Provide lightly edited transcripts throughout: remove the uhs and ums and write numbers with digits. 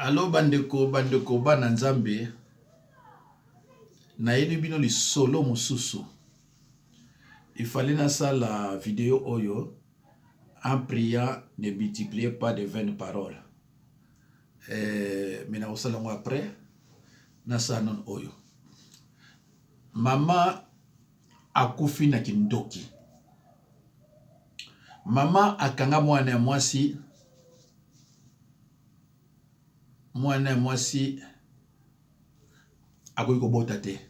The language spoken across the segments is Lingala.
Allo bandeko bana nzambe na yeli bino li solo mosusu. Il fallait na la vidéo oyo en priant ne multipliez pas de vaines paroles. Mais na osala ngo après na sa non oyo. Mama akufi na kindoki. Mama akanga mwana mwasi akoki kobota te.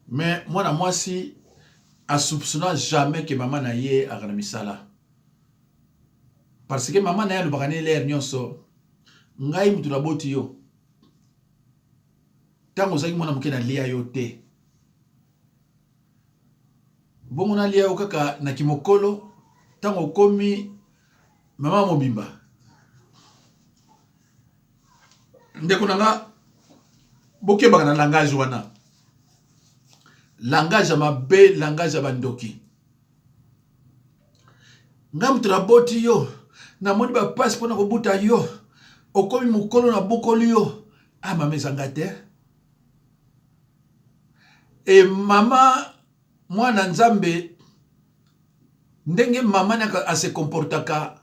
Mais mwana mwasi a soupçonné jamais que maman na ye akana misala. Parce que maman na ye lubakane l'air nyonso ngai mutu na boti yo. Tango zaki mwana muke na lia yo te. Bongo na lia yo kaka na kimokolo tango komi mama mobimba. Ndeko nanga boke baka na langage wana. Langage ya mabe, langage ya bandoki. Nga mutu na boti yo na moni ba passe pona kobuta yo. Okomi mukolo na bokoli yo. Ah mama ezanga te. Et mama mwana nzambe ndenge mama na se comportaka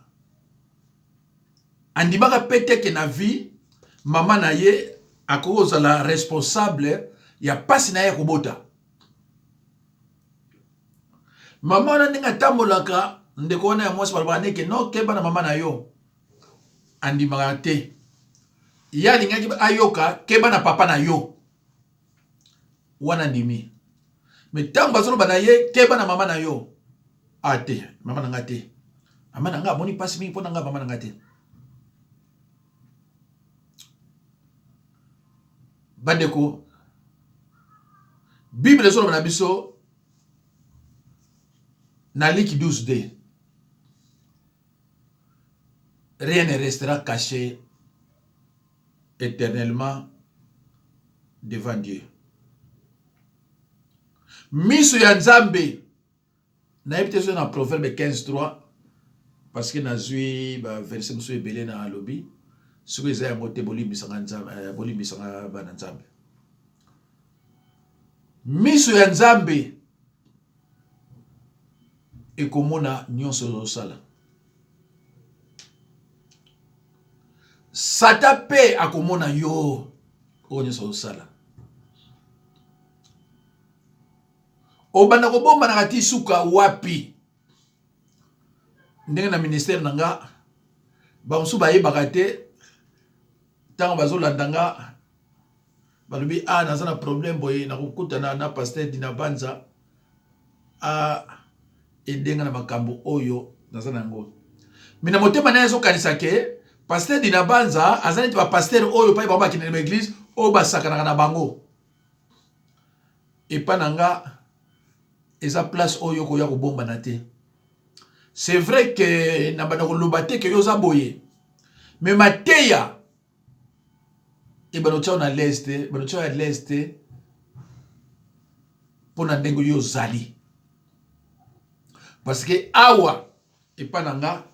andibaka pete ke na vie mama na ye akoza la responsable ya pasi na ye kobota. Mama na ndenge tambolaka ndeko wana ya mwasi balabaka neke no keba na mama na yo andimaka te. Ya lingaki ayoka keba na papa na yo wana ndimi. Mais tango bazolo bana ye keba na mama na yo ate mama na nga te. Mama na nga boni pasi mingi pona nga mama na nga te. Bandeko Bible solo bana biso na Luc 12:2. Rien ne restera caché éternellement devant Dieu. Miso ya nzambe na yebite so na Proverbe 15:3 parce que na zui ba verset muso ebele na alobi siko eza yango te bolimbisanga nzambe bolimbisanga bana nzambe. Miso ya nzambe ekomona nyonso ozosala. Sata pe akomona yo oyo nyonso ozosala. Obanda kobomba na kati suka wapi ndenge na ministère nanga ba musu bayebaka te tango bazolanda nga balobi naza na problème boye na kokutana na pasteur Dina Banza edenga na makambo oyo naza nango. Mina motema na ezokanisa ke pasteur Dina Banza aza neti ba pasteur oyo pa ba kinene na église oyo basakana na bango. Epa nanga eza place oyo koya kobomba na te. C'est vrai que na bana koloba te ke yo za boye. Mais mateya et banotia na l'est, banotia à l'est pona ndengo yo zali. Parce que awa epa nanga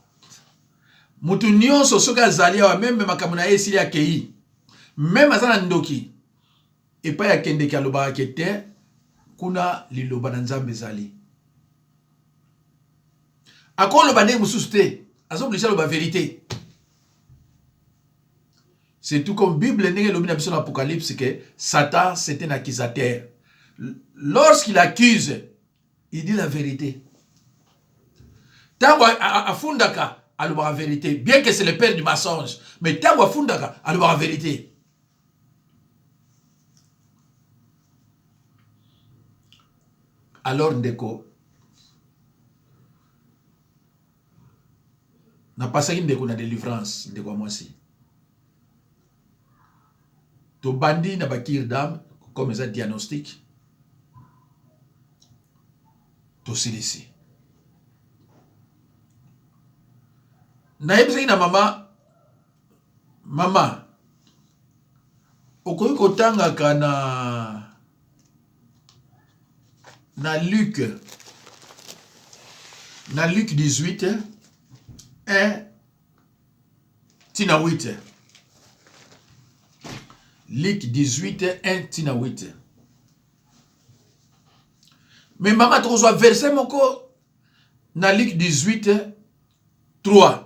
mutu nyonso soka zali awa même makambo na esili ya kei. Même azana ndoki epa ya kende ka loba kete kuna liloba na nzambe zali. Akolo bande mususu te, azoblisha loba vérité. C'est tout comme Bible ndenge lobi na biso na Apocalypse que Satan c'est un accusateur. Lorsqu'il accuse, il dit la vérité. Tango afundaka aloba la vérité, bien que c'est le père du mensonge, mais tango afundaka aloba la vérité. Alors ndeko na pasaki ndeko na délivrance ndeko mwasi. To bandi na bakir d'âme comme ça diagnostic. To silisi. Na yebisaki na mama okoki kotangaka na Luc 18 1 tina 8. Luc 18, 1 tina 8. Mais maman tu reçois verset moko na Luc 18, 3.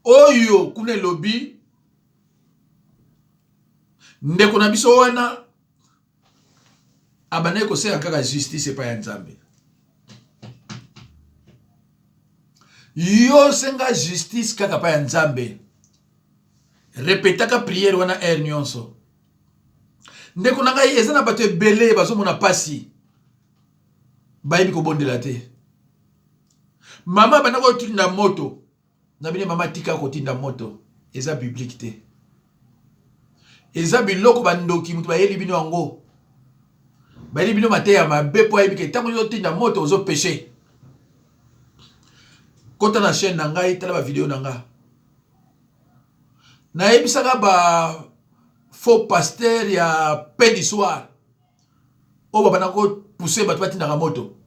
Oyo kune lobi ndeko na biso wana abane ko se kaka justice pa ya Nzambe. Yo senga justice kaka pa ya Nzambe. Repetaka prière wana er nyonso. Ndeko na ngai eza na bato ebele bazo mona pasi. Bayibi ko bondela te. Mama bana ko tinda moto. Na bine mama tika ko tinda moto. Eza biblique te. Eza biloko bandoki mutu bayeli bino yango. Bayeli bino mateya mabe po ayibi ke tango yo tinda moto ozo péché. Kota na chaîne na ngai tala ba vidéo na nga. Na yebisaka ba faux pasteur ya paix du soir. O baba na ko pousser bato batinda ka moto.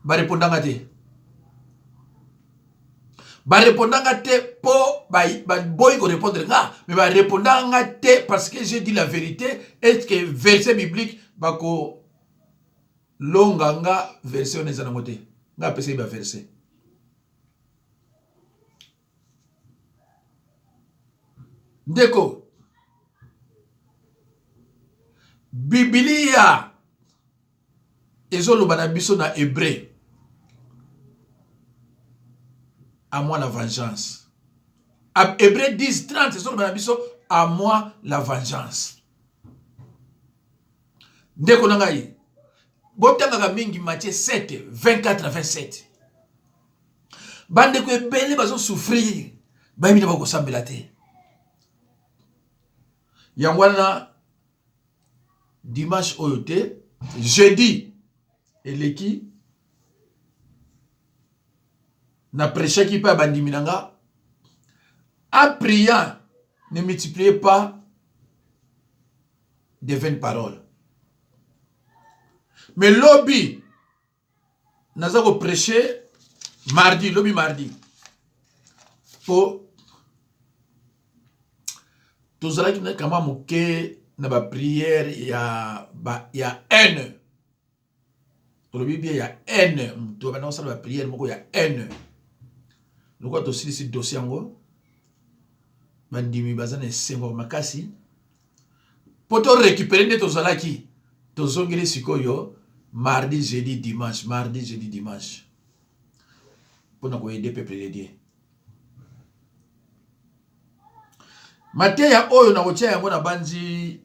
Ba répondanga te. Ba répondanga te po ba boy ko répondre nga, mais ba répondanga te parce que j'ai dit la vérité. Est-ce que verset biblique ba ko longanga verset oneza na ngote. Nga pese ba verset. Ndeko Biblia ezoloba na biso na hébreu. À moi la vengeance. Hébreu 10, 30, ezoloba na biso à moi la vengeance. Ndeko na ngai botanga mingi Matthieu 7, 24 à 27. Bande ko ebele bazo souffrir. Bayimi na bako sambela te. Yangwana dimanche oyote, jeudi eleki na prêcher qui pa bandimi nanga. En priant, ne multipliez pas de vaines paroles. Mais lobby naza ko prêcher mardi, lobby mardi. Pour tout cela qui n'est quand même moqué na ba prière ya haine. Pour le Bible il y a haine. Tu vas dans la prière moko ya haine. Nous quoi aussi ce dossier ngo bandimi bazana sengo makasi. Pour te récupérer de tout cela qui to zongeli sikoyo mardi, jeudi, dimanche, mardi, jeudi, dimanche. Pour nous aider peuple de Dieu. Mateya oyo na kotia yango na banzi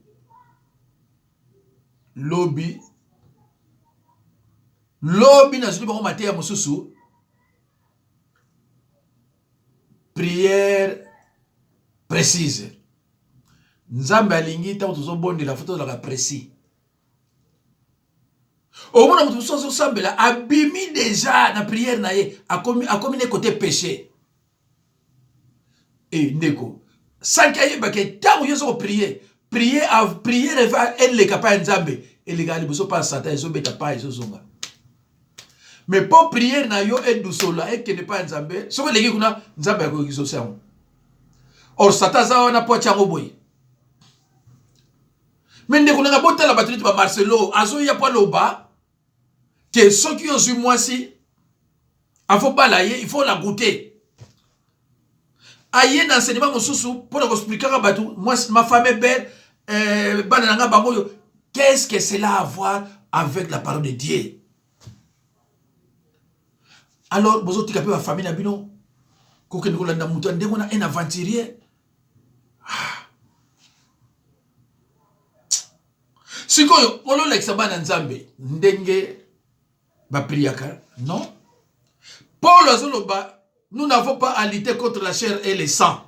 lobby na zuli bango mateya mosusu prière précise. Nzambe alingi ta tozo bondela photo la précis. Au moment où nous sommes ensemble abimi déjà na prière na ye a commis ne côté péché. Et ndeko sans qu'il y ait tant où ils ont prié, prier va être les capables Nzambe et les gars ils sont pas Satan ils sont bêta pas ils sont mais pour prier na yo et dousola et que ne pas Nzambe ce que les gars kuna Nzambe ko kisosa or Satan za wana po chango boy mais ndeko na bota la batterie ba Marcelo azo ya po loba que ceux qui ont eu moi si il faut balayer il faut la goûter. Aïe d'enseignement mosusu pour nous expliquer à batou moi ma femme est belle bananga bango qu'est-ce que cela a à voir avec la parole de Dieu. Alors bozo tikape wa famille na bino ko ke ndiko landa mutu ndeko na un aventurier sikoyo olo leksa bana Nzambe ndenge ba priaka non Paul azoloba. Nous n'avons pas à lutter contre la chair et le sang.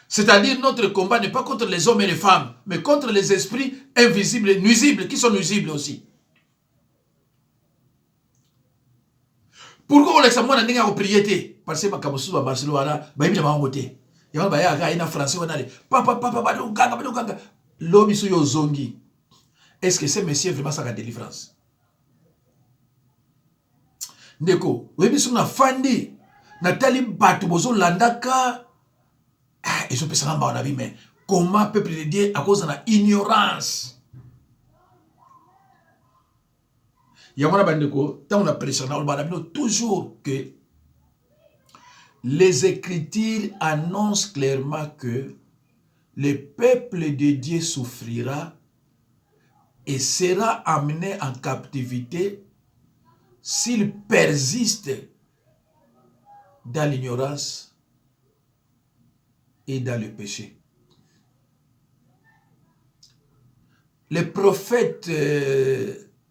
C'est-à-dire notre combat n'est pas contre les hommes et les femmes, mais contre les esprits invisibles et nuisibles, qui sont nuisibles aussi. Pourquoi on laisse moi n'a prier parce que ma camoufle va Marcelo là, bah il m'a envoyé. Il m'a dit il a français on allait. Papa ganga. L'homme sur yo zongi. Est-ce que c'est monsieur vraiment ça la délivrance? Ndeko, oyebi soki na fandi natali bato bozo landaka ezopesanga mbala na bi, mais comment peuple de Dieu à cause de la ignorance. Yamana bandeko, tant on a prêché toujours que les Écritures annoncent clairement que le peuple de Dieu souffrira et sera amené en captivité s'il persiste dans l'ignorance et dans le péché. Le prophète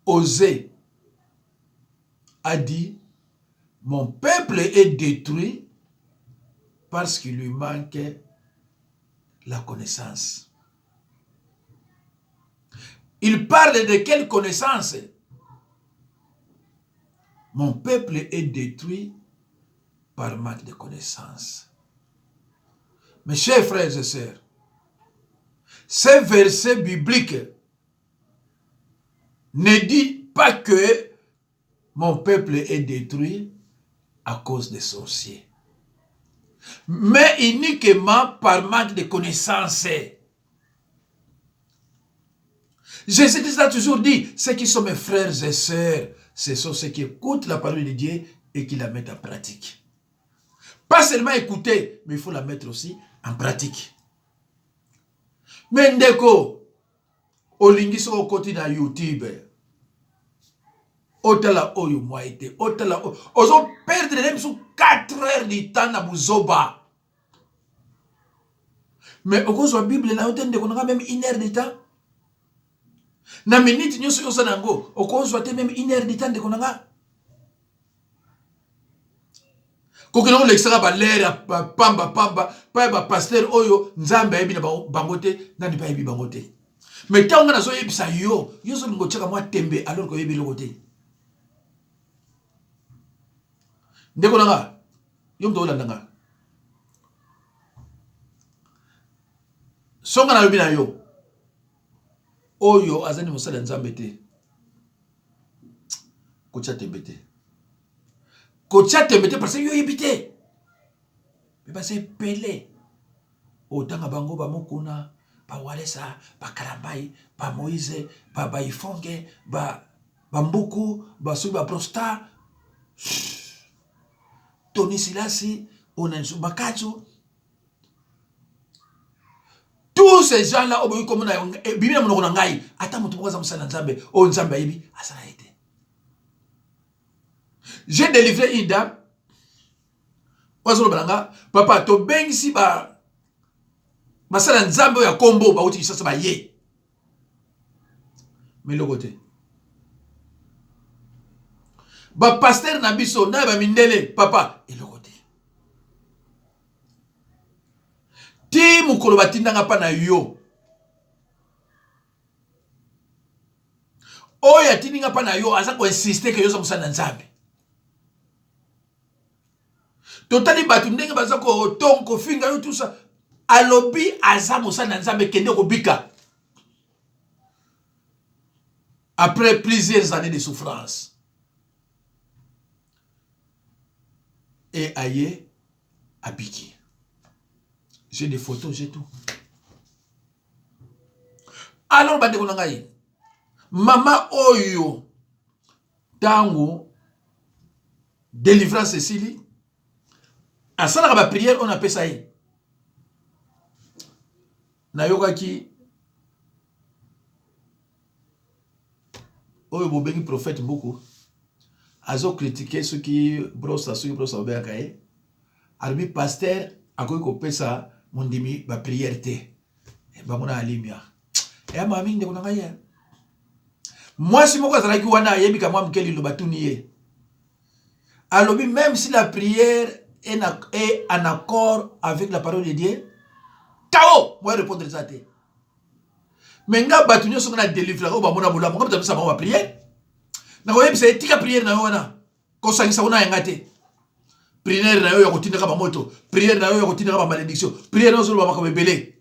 Osée a dit, mon peuple est détruit parce qu'il lui manque la connaissance. Il parle de quelle connaissance? Mon peuple est détruit par manque de connaissance. Mes chers frères et sœurs, ce verset biblique ne dit pas que mon peuple est détruit à cause des sorciers, mais uniquement par manque de connaissances. Jésus a toujours dit, ceux qui sont mes frères et sœurs, ce sont ceux qui écoutent la parole de Dieu et qui la mettent en pratique. Pas seulement écouter, mais il faut la mettre aussi en pratique. Mais ndeko, olingi so okoti na YouTube, otala oyo moite, otala ozo perdre même sous 4 heures de temps na buzoba. Mais au cause de la Bible, na otende konanga même 1 heure de temps. Na minute nyoso yosa nango, au cause de même 1 heure de temps de konanga. Kokino l'extra ba l'air pamba pa pasteur oyo nzambe ayebi na bangote na ndipa yebi bangote. Mais tant on a zo yebisa yo so ngo chaka mwa tembe alors que yebi lokote. Ndeko nanga yo mto olandanga. Songa na lobi na yo. Oyo azani musala nzambe te. Kocha tembe te. Kocha tembe te parce que yo yebite. Mais parce que pelé. Otanga bango ba mokuna, ba walesa, ba karambai, ba Moïse, ba ifonge, ba mbuku, ba subi ba prosta. Tony Silasi, Onensu Bakachu. Tous ces gens-là, comme on a bien mon ngai, attends mon tour ça nzambe, o nzambe yibi, asana été. J'ai délivré une dame. Wazolo balanga, papa to bengisi ba masala nzambe ya kombo ba uti sasa ba ye. Mais le côté. Ba pasteur na biso na ba mindele papa et le côté. Ti mukolo batindanga pa na yo. Oya tininga pa na yo aza ko insister que yo sa musana nzambe. Totali batu ndenge baza ko tonko finga yo tout ça. Alobi aza musana nzambe kende ko bika. Après plusieurs années de souffrance. Et aye abiki. J'ai des photos, j'ai tout. Alors bande konangai. Mama oyo tango délivrance Cécilie. À ça la prière on appelle ça. Na yoga ki oyo bobengi prophète beaucoup. Azo critiquer ceux qui brossent obéakaye. Arbi pasteur akoy ko pesa mondimi ba prière te. E ba mona alimia. E ma mingi de konanga. Moi si moko azalaki wana yebi ka mwa mkeli lo batuni ye. Alobi même si la prière est en accord avec la parole de Dieu, Tao, moi répondre ça te. Mais nga batuni so na délivrer o ba mona bola, mo ka sa ba prière. Na ko yebi se tika prière na wana. Ko sangisa wana ngate. Prière na yo ya kotinda ba moto, prière na yo ya kotinda ba malédiction, prière na zo ba ka bebele.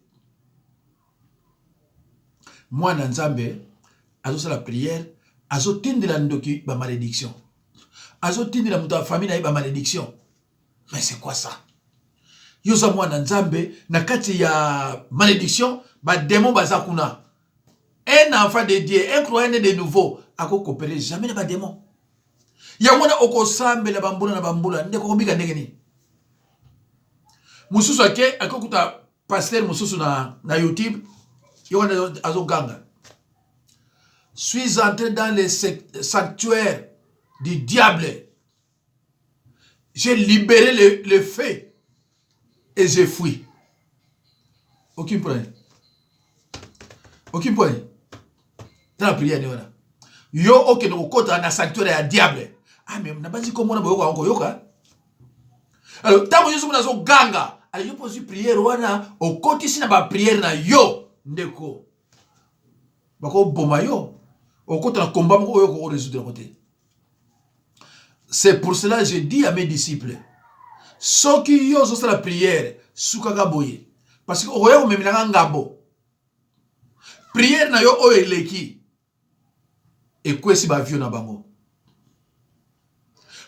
Moi na nzambe azo la prière, azo tindela ndoki ba malédiction. azotindi na muta famille na ye ba malédiction. Mais c'est quoi ça? Yoza mwana nzambe na kati ya malédiction ba démon baza kuna. Un enfant de Dieu, un croyant de nouveau, ako coopérer jamais na ba démon. Ya mwana okosambe la bambula na bambula ndeko kobika ndenge ni. Mususu ake akokuta pasteur mususu na YouTube yona azoganga. Suis entré dans le sanctuaire du diable. J'ai libéré le feu et j'ai fui. Aucun problème. Aucun problème. Dans la prière, yo ok no kota na sanctuaire du diable. Ah mais na bazi komona boyoka encore yoka. Alors tamo yesu muna zo ganga. Alors yo pose prière wana okoti sina ba prière na yo ndeko. Bako boma yo. Okota na combat moko yo ko résoudre côté. C'est pour cela que je dis à mes disciples, ceux qui ont la prière, soukaka boye. Parce que oya omemilanga ngabo. Prière na yo o eleki. Et kwesi ba vio na bango.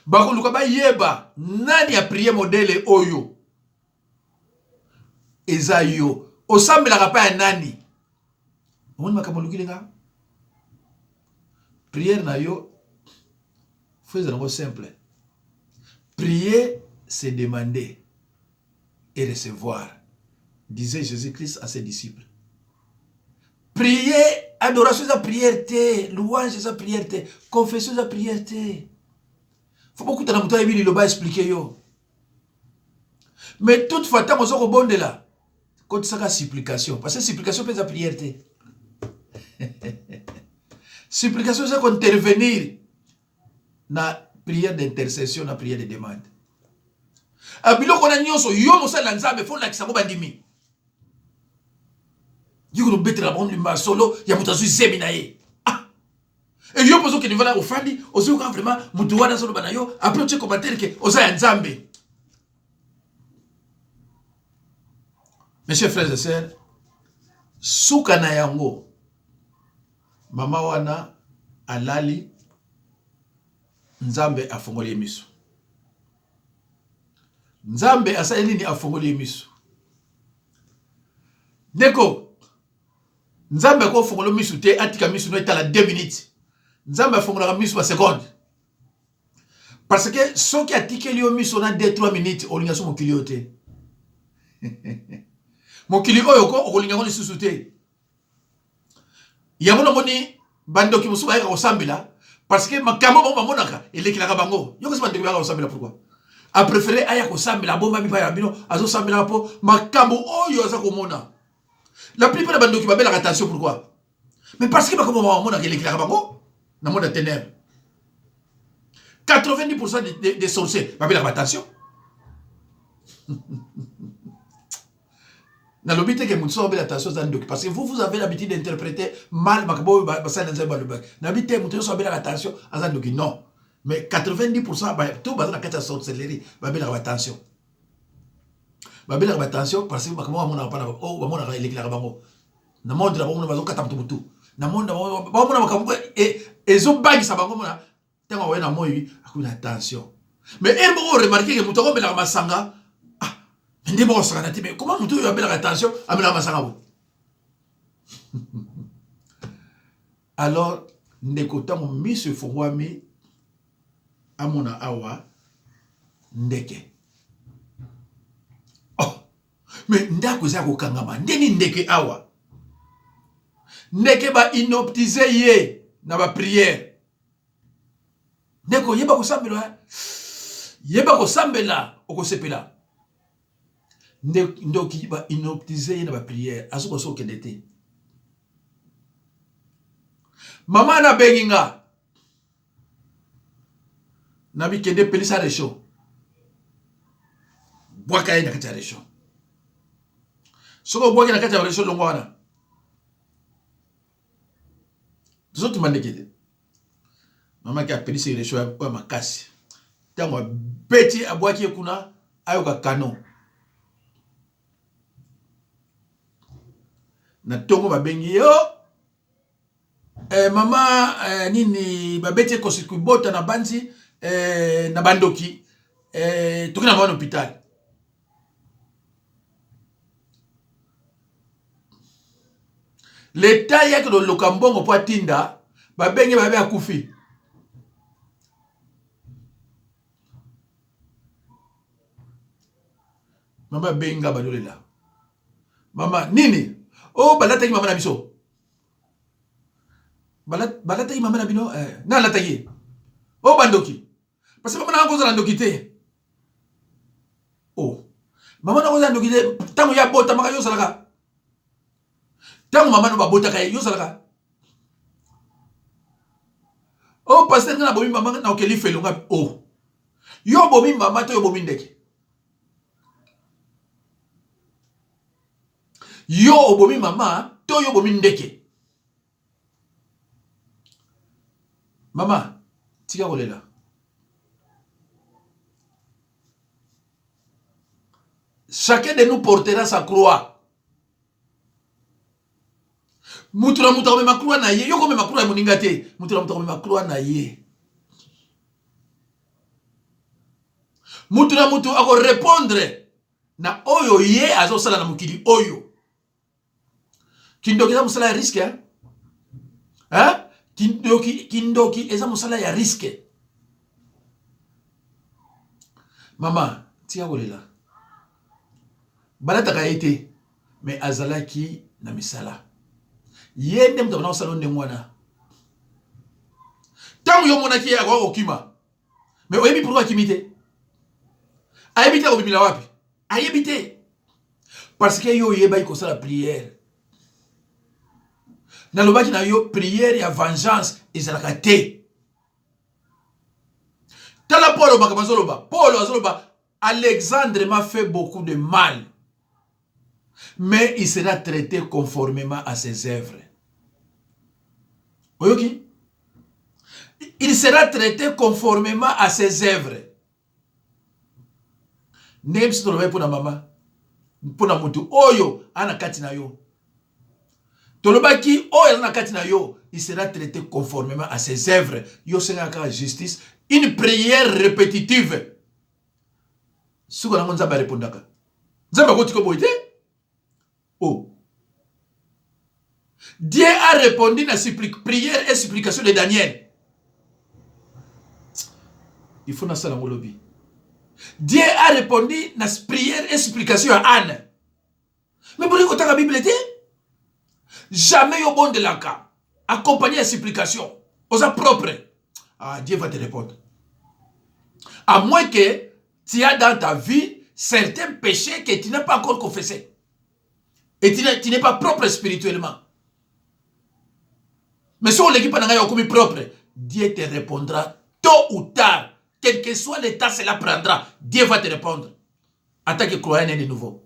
Bako luka ba yeba nani a prier modèle oyo. Eza yo. Osambela pa ya nani. Omoni makambo lukilenga. Prière na yo faisons simple. Prier, c'est demander et recevoir, disait Jésus-Christ à ses disciples. Prier, adoration sa prière, louange sa prière, confession sa prière. Faut beaucoup de temps il va expliquer yo. Mais toutefois, tant qu'on bonde là, quand ça supplication, parce que supplication peut sa prière. Supplication c'est intervenir. Na prière d'intercession, na prière de demande. Abilo kona nyonso yo mosala nzambe fo lakisa ko bandimi. Yiko no betra bon limba solo ya mutazu zemi na ye. Ah. Et yo pozo ke nivala ofandi, ozo ka vraiment mutu wana solo bana yo, après tu commentaire ke oza ya nzambe. Mes chers frères et sœurs, suka na yango. Mama wana alali Nzambe afongoli miso. Nzambe asali ni afongoli miso. Neko Nzambe ko fongolo miso te atika miso no etala 2 minutes. Nzambe afongola miso pa seconde. Parce que ceux qui atikeli o miso na 2-3 minutes olinga so mokili ote. Mokili oyo ko olinga ngoni susu te. Yango moni bando ki musu ba ka osambela. Parce que makambo bomba monaka elekilaka bango. Yo ko se bandeko ba osambela pourquoi? A préféré aya ko sambela bomba bipa ya bino azo sambela po makambo oyo aza ko mona. La plupart des bandeko ba bela attention pourquoi? Mais parce que makambo bomba monaka elekilaka bango na monde ténèbres. 90% des sorciers ba bela attention. Na l'obité que vous avez l'attention parce que vous avez l'habitude d'interpréter mal makabo basa na nzamba lobak. Na l'habitude vous avez l'attention à ça non. Mais 90% tout basa na kata sorcellerie ba bela attention. Ba bela attention parce que makabo mona pa na oh mona ka elekila bango. Na monde la bango bazo kata mutu. Na monde ba mona makabo et zo bagi sa bango mona tanga wa na moyi akuna attention. Mais elle m'a remarqué que mutu ko bela masanga. Mais comment vous devez faire attention à la masanga? Alors, ndekota mo miso fongwami amona awa ndeke. Oh, mais ndako za ko kangama ndeni ndeke awa. Ndeke ba inoptize ye na ba prière. Ndeko yeba ko sambela. Yeba ko sambela okosepela. Ndoki ba inoptiser na ba prière azuko so kendete mama na benginga na bi kende pelisa resho bwaka ina kata resho soko bwaka na kata resho longwana zotu mandekete mama ki apelisa resho ya makasi tango beti abwaki kuna ayoka canon na tongo babengi yo mama nini babeti ko sikubota na banzi na bandoki toki na mwana hôpital. L'état yake do lokambongo po atinda babenge babe akufi. Mama benga badolela. Mama nini? Oh balata ki mama na biso. Balata ki mama na bino na lata ki. Oh bandoki. Parce que mama na ngoza ndoki te. Oh. Mama na ngoza ndoki te tango ya bota maka yo salaka. Tango mama no babota kay yo salaka. Oh pasteur na bomi mama na okeli felo nga. Oh. Yo bomi mama to yo bomi ndeke. Yo obomi mama to yo bomi ndeke. Mama tika kolela. Chacun de nous portera sa croix. Mutura muta kome makrua na ye. Yo kome makrua muninga te. Mutura muta kome makrua na ye. Mutura mutu ako répondre na oyo ye azo sala na mukili oyo. Kindoki eza musala ya risque hein? Hein? Kindoki eza musala ya risque. Mama, tia kolela. Balata ka ete mais azalaki na misala. Yende mtu na salon de mwana. Tangu yo monaki ya kwa okima. Mais oyebi pourquoi kimite? Ayebite obimila wapi? Ayebite. Parce que yo yeba iko sala prière. Na lobaki na yo prière ya vengeance ezalaka te. Tala Paul makabazoloba. Paul azoloba Alexandre m'a fait beaucoup de mal. Mais il sera traité conformément à ses œuvres. Oyoki? Il sera traité conformément à ses œuvres. Nem si tolobe pour na mama. Pour na mutu oyo ana kati na yo. Tolobaki oyo ana kati na yo, il sera traité conformément à ses œuvres. Yo sengaka justice, une prière répétitive. Suko na nzamba répondaka. Nzamba ko tiko boite? Oh. Dieu a répondu à la prière et supplication de Daniel. Il faut na sala ngolobi. Dieu a répondu à la prière et supplication à Anne. Mais pour écouter la Bible, jamais au bon de la cas, accompagné à la supplication, aux propres. Ah, Dieu va te répondre. À moins que tu as dans ta vie certains péchés que tu n'as pas encore confessés. Et tu n'es pas propre spirituellement. Mais si on l'équipe n'a pas propre, Dieu te répondra tôt ou tard. Quel que soit l'état, cela prendra. Dieu va te répondre. En tant que croyant de nouveau.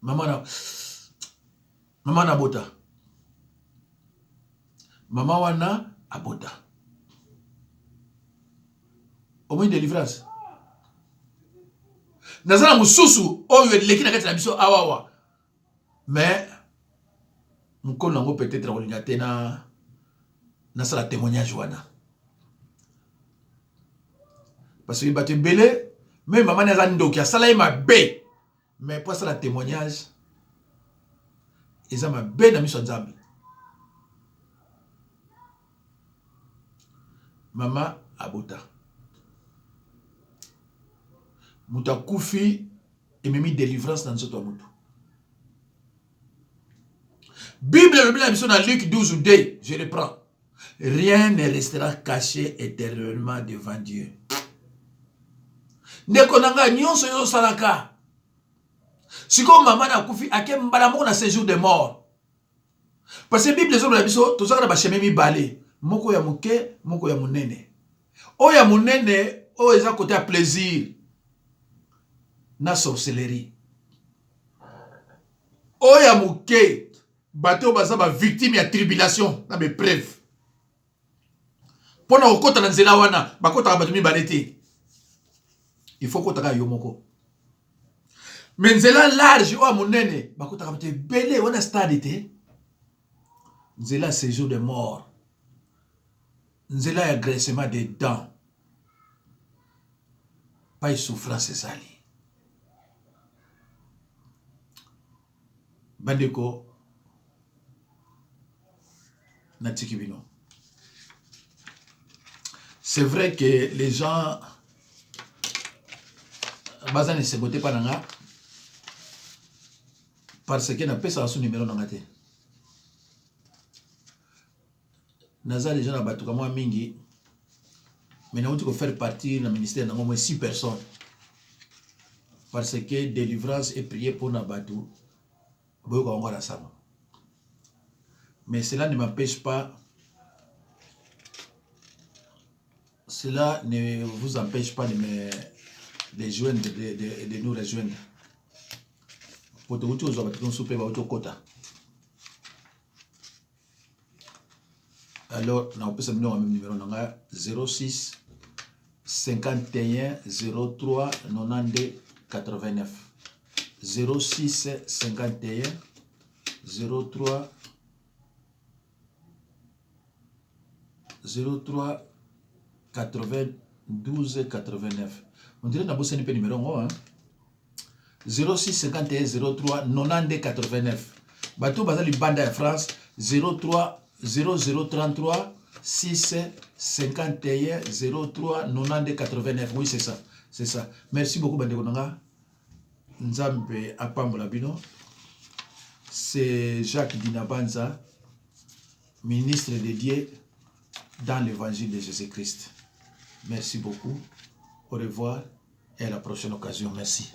Maman na bota. Maman wana abota. Au moins délivrance. Nazana mususu oyo leki na kati na biso awawa. Mais mko nango peut-être olinga te na sala témoignage wana. Parce que bato belé même maman naza ndoki asala ma bé. Mais pour ça la témoignage ils ma bé na miso nzambe. Maman abota. Muta kufi et memi délivrance dans ce mutu. Bible le Bible dans Luc 12 ou 2, je reprends. Rien ne restera caché éternellement devant Dieu. Nekonanga nyonso yo salaka. Siko maman na kufi ake mbala moko na séjour de mort. Parce que Bible zo la biso to saka ba cheme mi balé. Moko ya muke, moko ya munene. O ya munene o eza côté à plaisir. Na sorcellerie. O ya muke bateau baza ba victime ya tribulation na be preuve. Pona okota na nzela wana bakota bato mi balete. Il faut kota ka yo moko. mais nzela large oyo monene bakotaka bato ebele wana stade te nzela séjour de mort nzela ya graissement des dents pas souffrance ezali bandeko natiki bino c'est vrai que les gens baza ne se côté pas nanga parce que na pesa son numéro nanga te naza les gens na batuka moi mingi mais na uti ko faire partie na ministère na au moins 6 personnes parce que délivrance et prier pour na batu boyo ko ngora sama mais cela ne m'empêche pas cela ne vous empêche pas de joindre de nous rejoindre pour te uti ozo batu souper ba uti kota alors na opesa mino même numéro nanga 06 51 03 92 89 06 51 03 92 89. On dirait que nous avons un numéro 1. 06 51 03 92 89. Bateau Bazali Banda France 03 0033 6 51 03 92 89. Oui, c'est ça. C'est ça. Merci beaucoup, Bande Konanga. Nzambe Apambola Bino. C'est Jacques Dinabanza, ministre dédié dans l'évangile de Jésus-Christ. Merci beaucoup. Au revoir et à la prochaine occasion. Merci.